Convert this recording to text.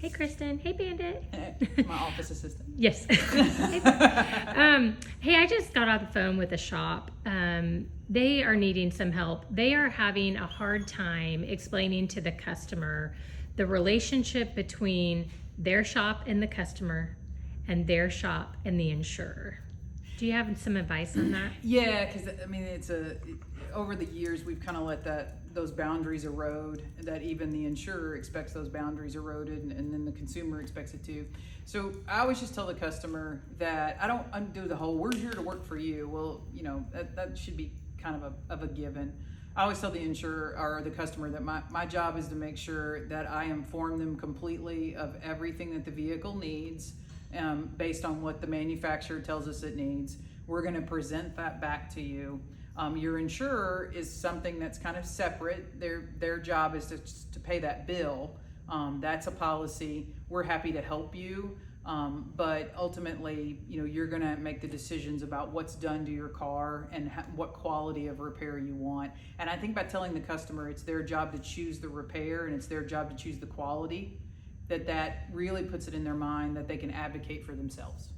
Hey, Kristen. Hey, Bandit. My office assistant. Yes. Hey, I just got off the phone with a shop. They are needing some help. They are having a hard time explaining to the customer the relationship between their shop and the customer and their shop and the insurer. Do you have some advice on that? Yeah, because I mean, over the years we've kind of let those boundaries erode. That even the insurer expects those boundaries eroded, and then the consumer expects it too. So I always just tell the customer that I don't undo the whole "we're here to work for you." Well, that should be kind of a given. I always tell the insurer or the customer that my job is to make sure that I inform them completely of everything that the vehicle needs. Based on what the manufacturer tells us it needs. We're going to present that back to you. Your insurer is something that's kind of separate. Their job is to pay that bill. That's a policy. We're happy to help you, but ultimately, you're going to make the decisions about what's done to your car and what quality of repair you want. And I think by telling the customer it's their job to choose the repair and it's their job to choose the quality, that really puts it in their mind that they can advocate for themselves.